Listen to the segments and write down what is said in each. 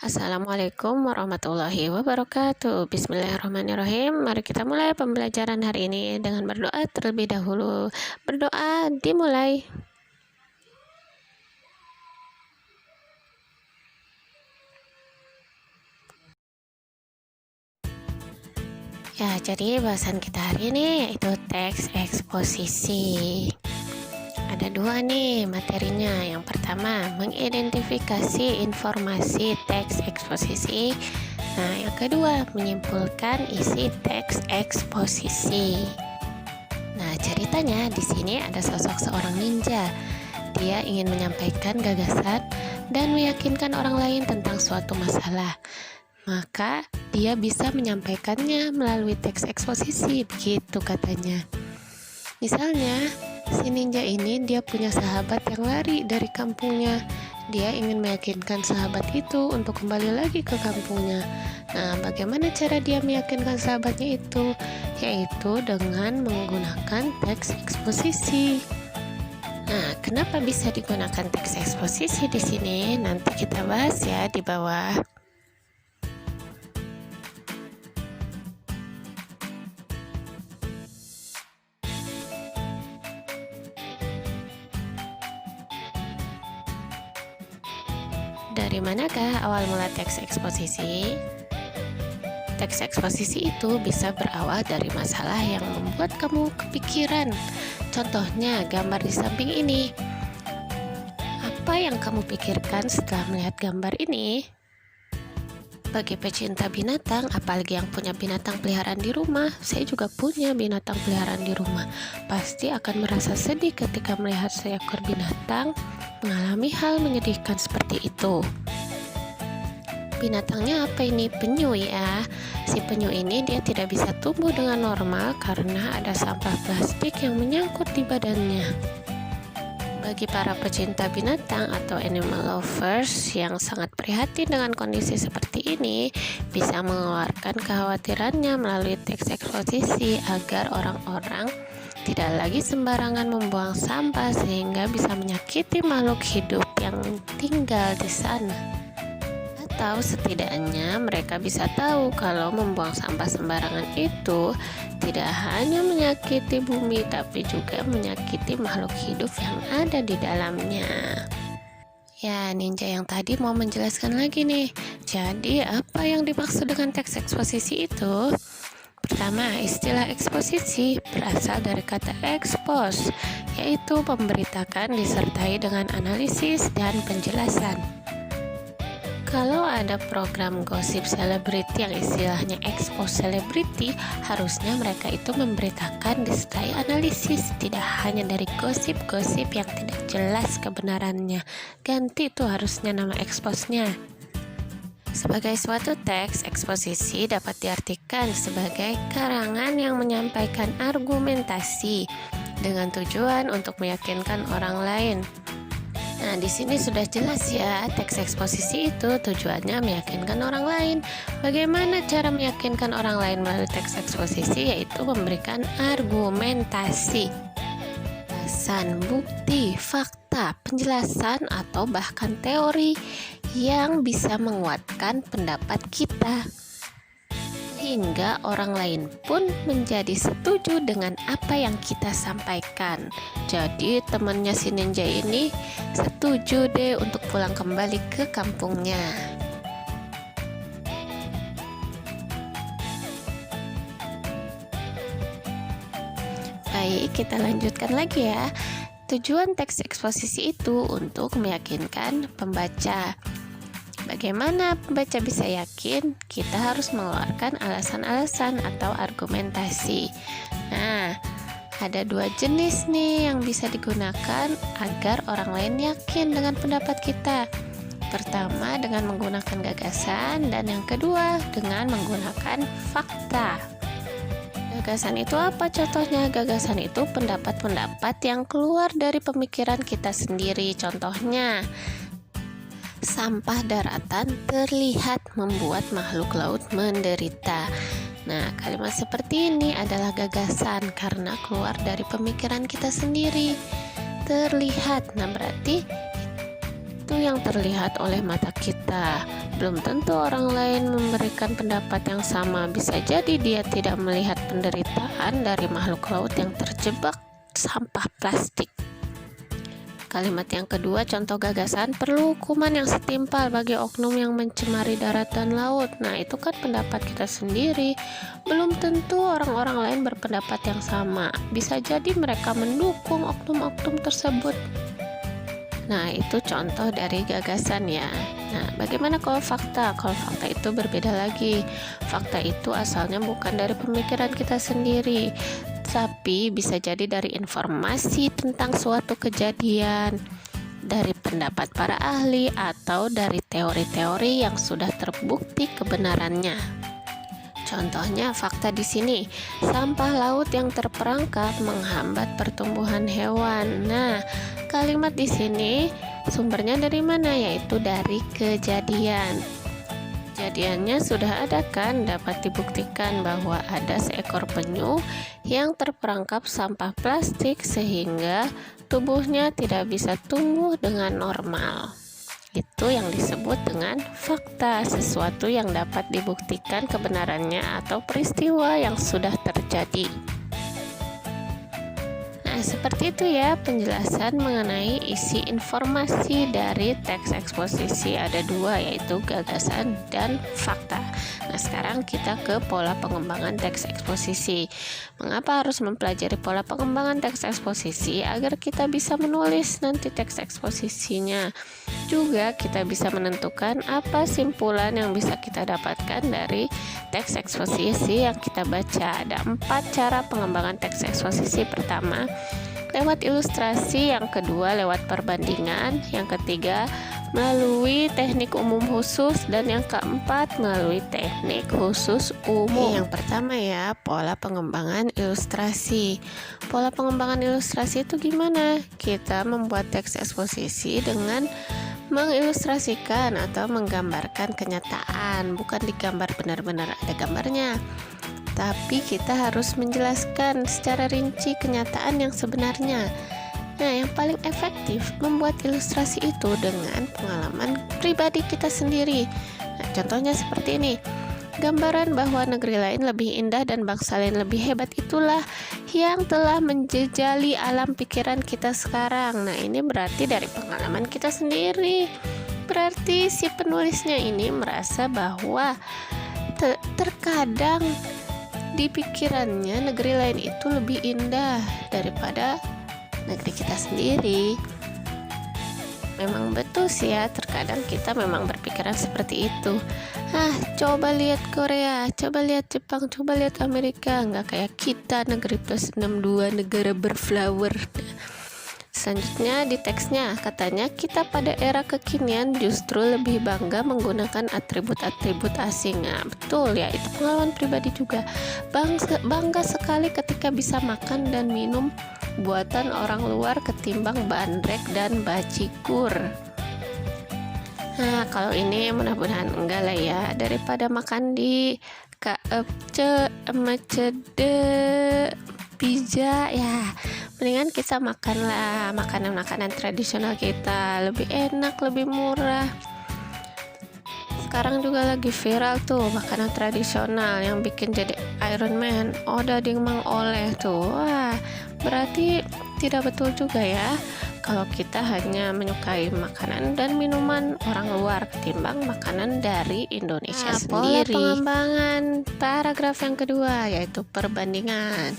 Assalamualaikum warahmatullahi wabarakatuh. Bismillahirrahmanirrahim. Mari kita mulai pembelajaran hari ini dengan berdoa terlebih dahulu. Berdoa dimulai. Ya, jadi bahasan kita hari ini yaitu teks eksposisi. Ada dua nih materinya. Yang pertama, mengidentifikasi informasi teks eksposisi. Nah, yang kedua, menyimpulkan isi teks eksposisi. Nah, ceritanya di sini ada sosok seorang ninja. Dia ingin menyampaikan gagasan dan meyakinkan orang lain tentang suatu masalah. Maka, dia bisa menyampaikannya melalui teks eksposisi, begitu katanya. Misalnya, si ninja ini dia punya sahabat yang lari dari kampungnya. Dia ingin meyakinkan sahabat itu untuk kembali lagi ke kampungnya. Nah, bagaimana cara dia meyakinkan sahabatnya itu? Yaitu dengan menggunakan teks eksposisi. Nah, kenapa bisa digunakan teks eksposisi di sini? Nanti kita bahas ya di bawah. Dari manakah awal mula teks eksposisi? Teks eksposisi itu bisa berawal dari masalah yang membuat kamu kepikiran. Contohnya, gambar di samping ini. Apa yang kamu pikirkan setelah melihat gambar ini? Bagi pecinta binatang, apalagi yang punya binatang peliharaan di rumah, saya juga punya binatang peliharaan di rumah. Pasti akan merasa sedih ketika melihat seekor binatang mengalami hal menyedihkan seperti itu. Binatangnya apa ini? Penyu ya. Si penyu ini dia tidak bisa tumbuh dengan normal karena ada sampah plastik yang menyangkut di badannya. Bagi para pecinta binatang atau animal lovers yang sangat prihatin dengan kondisi seperti ini, bisa mengeluarkan kekhawatirannya melalui teks eksposisi agar orang-orang tidak lagi sembarangan membuang sampah sehingga bisa menyakiti makhluk hidup yang tinggal di sana. Atau setidaknya mereka bisa tahu kalau membuang sampah sembarangan itu tidak hanya menyakiti bumi tapi juga menyakiti makhluk hidup yang ada di dalamnya. Ya, ninja yang tadi mau menjelaskan lagi nih. Jadi, apa yang dimaksud dengan teks eksposisi itu? Pertama, istilah eksposisi berasal dari kata expose, yaitu memberitakan disertai dengan analisis dan penjelasan. Kalau ada program gosip selebriti yang istilahnya expose selebriti, harusnya mereka itu memberitakan disertai analisis, tidak hanya dari gosip-gosip yang tidak jelas kebenarannya. Ganti itu harusnya nama expose-nya. Sebagai suatu teks, eksposisi dapat diartikan sebagai karangan yang menyampaikan argumentasi dengan tujuan untuk meyakinkan orang lain. Nah, di sini sudah jelas ya, teks eksposisi itu tujuannya meyakinkan orang lain. Bagaimana cara meyakinkan orang lain melalui teks eksposisi? Yaitu memberikan argumentasi, alasan, bukti, fakta, penjelasan, atau bahkan teori yang bisa menguatkan pendapat kita, hingga orang lain pun menjadi setuju dengan apa yang kita sampaikan. Jadi temannya si ninja ini setuju deh untuk pulang kembali ke kampungnya. Baik, kita lanjutkan lagi ya. Tujuan teks eksposisi itu untuk meyakinkan pembaca. Bagaimana pembaca bisa yakin? Kita harus mengeluarkan alasan-alasan atau argumentasi. Nah, ada dua jenis nih yang bisa digunakan agar orang lain yakin dengan pendapat kita. Pertama, dengan menggunakan gagasan, dan yang kedua, dengan menggunakan fakta. Gagasan itu apa contohnya? Gagasan itu pendapat-pendapat yang keluar dari pemikiran kita sendiri. Contohnya, sampah daratan terlihat membuat makhluk laut menderita. Nah, kalimat seperti ini adalah gagasan karena keluar dari pemikiran kita sendiri. Terlihat, nah berarti itu sesuatu yang terlihat oleh mata kita. Belum tentu orang lain memberikan pendapat yang sama. Bisa jadi dia tidak melihat penderitaan dari makhluk laut yang terjebak sampah plastik. Kalimat yang kedua, contoh gagasan, perlu hukuman yang setimpal bagi oknum yang mencemari darat dan laut. Nah, itu kan pendapat kita sendiri. Belum tentu orang-orang lain berpendapat yang sama. Bisa jadi mereka mendukung oknum-oknum tersebut. Nah, itu contoh dari gagasan ya. Nah, bagaimana kalau fakta? Kalau fakta itu berbeda lagi. Fakta itu asalnya bukan dari pemikiran kita sendiri, tapi bisa jadi dari informasi tentang suatu kejadian, dari pendapat para ahli, atau dari teori-teori yang sudah terbukti kebenarannya. Contohnya fakta di sini, sampah laut yang terperangkap menghambat pertumbuhan hewan. Nah, kalimat di sini sumbernya dari mana? Yaitu dari kejadian. Kejadiannya sudah ada kan, dapat dibuktikan bahwa ada seekor penyu yang terperangkap sampah plastik sehingga tubuhnya tidak bisa tumbuh dengan normal. Itu yang disebut dengan fakta, sesuatu yang dapat dibuktikan kebenarannya atau peristiwa yang sudah terjadi. Nah, seperti itu ya penjelasan mengenai isi informasi dari teks eksposisi. Ada dua, yaitu gagasan dan fakta. Nah, sekarang kita ke pola pengembangan teks eksposisi. Mengapa harus mempelajari pola pengembangan teks eksposisi? Agar kita bisa menulis nanti teks eksposisinya. Juga kita bisa menentukan apa simpulan yang bisa kita dapatkan dari teks eksposisi yang kita baca. Ada 4 cara pengembangan teks eksposisi. Pertama, lewat ilustrasi. Yang kedua, lewat perbandingan. Yang ketiga, melalui teknik umum khusus. Dan yang keempat, melalui teknik khusus umum. Yang pertama ya, pola pengembangan ilustrasi. Pola pengembangan ilustrasi itu gimana? Kita membuat teks eksposisi dengan mengilustrasikan atau menggambarkan kenyataan, bukan digambar benar-benar ada gambarnya, tapi kita harus menjelaskan secara rinci kenyataan yang sebenarnya. Nah, yang paling efektif membuat ilustrasi itu dengan pengalaman pribadi kita sendiri. Nah, contohnya seperti ini. Gambaran bahwa negeri lain lebih indah dan bangsa lain lebih hebat itulah yang telah menjejali alam pikiran kita sekarang. Nah, ini berarti dari pengalaman kita sendiri. Berarti si penulisnya ini merasa bahwa terkadang di pikirannya negeri lain itu lebih indah daripada negeri kita sendiri. Memang betul sih ya, terkadang kita memang berpikiran seperti itu. Coba lihat Korea, coba lihat Jepang, coba lihat Amerika, nggak kayak kita negeri plus 62, negara berflower. Selanjutnya di teksnya katanya kita pada era kekinian justru lebih bangga menggunakan atribut-atribut asing. Nah, betul ya, itu pengalaman pribadi juga. Bangga sekali ketika bisa makan dan minum buatan orang luar ketimbang bandrek dan bajigur. Nah, kalau ini mudah-mudahan enggak lah ya, daripada makan di KFC, McD, pizza ya, mendingan kita makanlah makanan-makanan tradisional kita, lebih enak, lebih murah. Sekarang juga lagi viral tuh makanan tradisional yang bikin jadi Iron Man, dading mang oleh tuh. Wah, berarti tidak betul juga ya kalau kita hanya menyukai makanan dan minuman orang luar ketimbang makanan dari Indonesia sendiri. Pola pengembangan paragraf yang kedua yaitu perbandingan.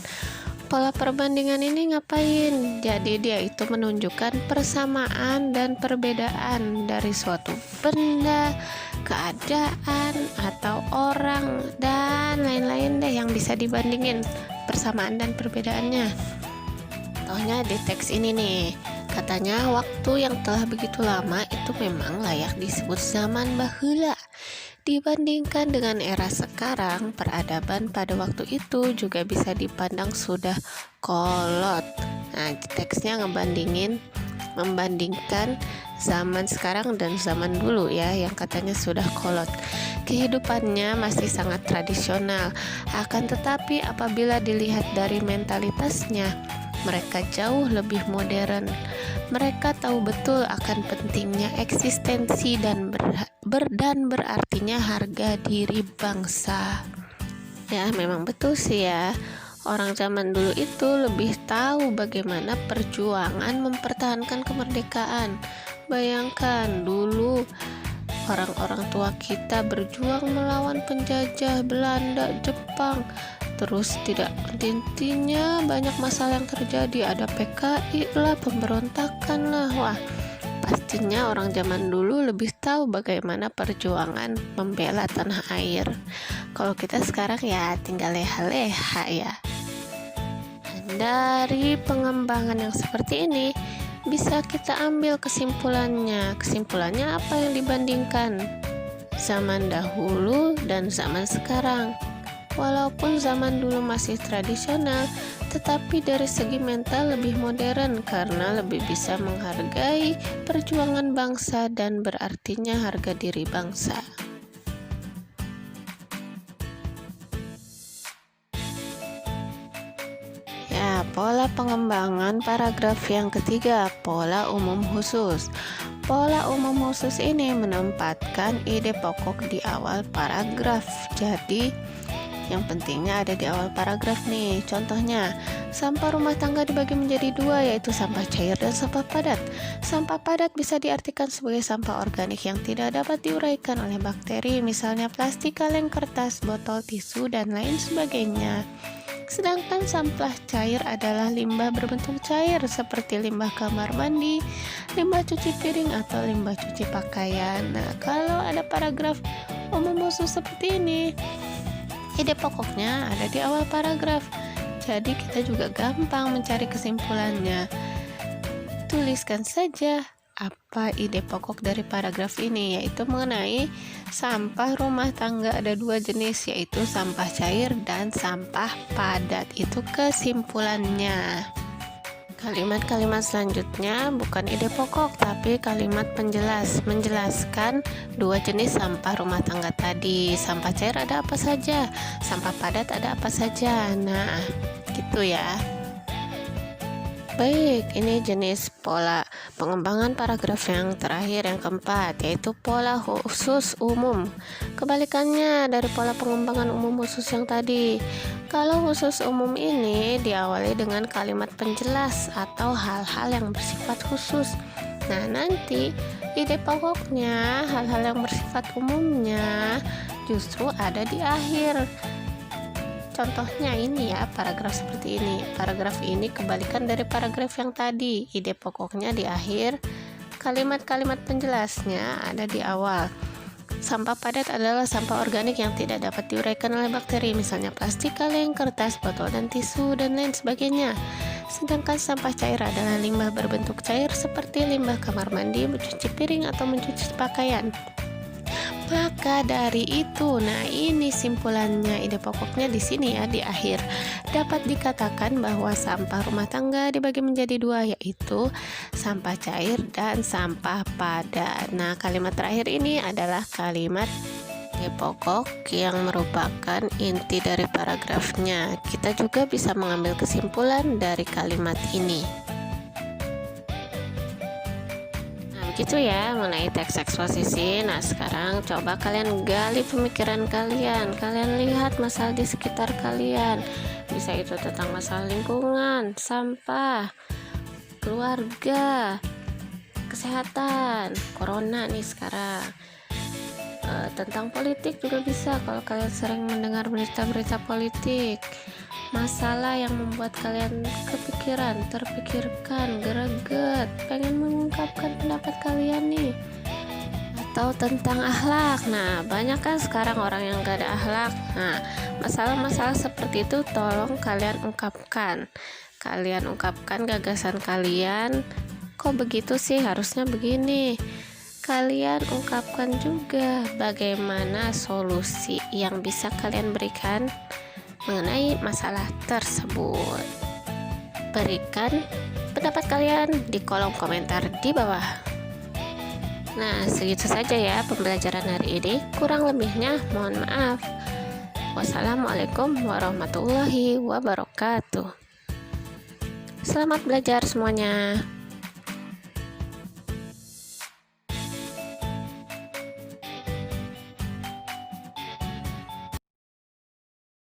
Pola perbandingan ini ngapain? Jadi dia itu menunjukkan persamaan dan perbedaan dari suatu benda, keadaan, atau orang, dan lain-lain deh yang bisa dibandingin persamaan dan perbedaannya. Contohnya di teks ini nih, katanya waktu yang telah begitu lama itu memang layak disebut zaman baheula. Dibandingkan dengan era sekarang, peradaban pada waktu itu juga bisa dipandang sudah kolot. Nah, teksnya membandingkan zaman sekarang dan zaman dulu ya, yang katanya sudah kolot. Kehidupannya masih sangat tradisional, akan tetapi apabila dilihat dari mentalitasnya, mereka jauh lebih modern. Mereka tahu betul akan pentingnya eksistensi dan berartinya harga diri bangsa. Ya, memang betul sih ya. Orang zaman dulu itu lebih tahu bagaimana perjuangan mempertahankan kemerdekaan. Bayangkan dulu orang-orang tua kita berjuang melawan penjajah Belanda, Jepang. Terus tidak hentinya banyak masalah yang terjadi, ada PKI lah, pemberontakan lah. Wah, pastinya orang zaman dulu lebih tahu bagaimana perjuangan membela tanah air. Kalau kita sekarang ya tinggal leha-leha ya. Dari pengembangan yang seperti ini bisa kita ambil kesimpulannya. Kesimpulannya apa yang dibandingkan zaman dahulu dan zaman sekarang? Walaupun zaman dulu masih tradisional, tetapi dari segi mental lebih modern karena lebih bisa menghargai perjuangan bangsa dan berartinya harga diri bangsa. Pola pengembangan paragraf yang ketiga, pola umum khusus. Pola umum khusus ini menempatkan ide pokok di awal paragraf. Jadi, yang pentingnya ada di awal paragraf nih. Contohnya, sampah rumah tangga dibagi menjadi dua, yaitu sampah cair dan sampah padat. Sampah padat bisa diartikan sebagai sampah organik yang tidak dapat diuraikan oleh bakteri, misalnya plastik, kaleng, kertas, botol, tisu, dan lain sebagainya. Sedangkan sampah cair adalah limbah berbentuk cair seperti limbah kamar mandi, limbah cuci piring, atau limbah cuci pakaian. Nah, kalau ada paragraf umum khusus seperti ini, ide pokoknya ada di awal paragraf. Jadi kita juga gampang mencari kesimpulannya. Tuliskan saja apa ide pokok dari paragraf ini, yaitu mengenai sampah rumah tangga ada dua jenis, yaitu sampah cair dan sampah padat. Itu kesimpulannya. Kalimat-kalimat selanjutnya bukan ide pokok, tapi kalimat penjelas, menjelaskan dua jenis sampah rumah tangga tadi. Sampah cair ada apa saja, sampah padat ada apa saja. Nah, gitu ya. Baik, ini jenis pola pengembangan paragraf yang terakhir, yang keempat, yaitu pola khusus umum. Kebalikannya dari pola pengembangan umum khusus yang tadi. Kalau khusus umum ini diawali dengan kalimat penjelas atau hal-hal yang bersifat khusus. Nah, nanti ide pokoknya, hal-hal yang bersifat umumnya justru ada di akhir. Contohnya ini ya, paragraf seperti ini. Paragraf ini kebalikan dari paragraf yang tadi. Ide pokoknya di akhir, kalimat-kalimat penjelasnya ada di awal. Sampah padat adalah sampah organik yang tidak dapat diuraikan oleh bakteri, misalnya plastik, kaleng, kertas, botol, dan tisu, dan lain sebagainya. Sedangkan sampah cair adalah limbah berbentuk cair seperti limbah kamar mandi, mencuci piring, atau mencuci pakaian. Maka dari itu, nah ini simpulannya, ide pokoknya di sini ya, di akhir. Dapat dikatakan bahwa sampah rumah tangga dibagi menjadi dua, yaitu sampah cair dan sampah padat. Nah, kalimat terakhir ini adalah kalimat ide pokok yang merupakan inti dari paragrafnya. Kita juga bisa mengambil kesimpulan dari kalimat ini. Gitu ya mengenai teks eksposisi. Nah, sekarang coba kalian gali pemikiran kalian. Kalian lihat masalah di sekitar kalian. Bisa itu tentang masalah lingkungan, sampah, keluarga, kesehatan, corona nih sekarang. Tentang politik juga bisa, kalau kalian sering mendengar berita-berita politik. Masalah yang membuat kalian kepikiran, terpikirkan, greget, pengen mengungkapkan pendapat kalian nih. Atau tentang akhlak. Nah, banyak kan sekarang orang yang gak ada akhlak. Nah, masalah-masalah seperti itu tolong kalian ungkapkan. Kalian ungkapkan gagasan kalian. Kok begitu sih, harusnya begini. Kalian ungkapkan juga bagaimana solusi yang bisa kalian berikan mengenai masalah tersebut. Berikan pendapat kalian di kolom komentar di bawah. Nah, segitu saja ya pembelajaran hari ini. Kurang lebihnya mohon maaf. Wassalamualaikum warahmatullahi wabarakatuh. Selamat belajar semuanya.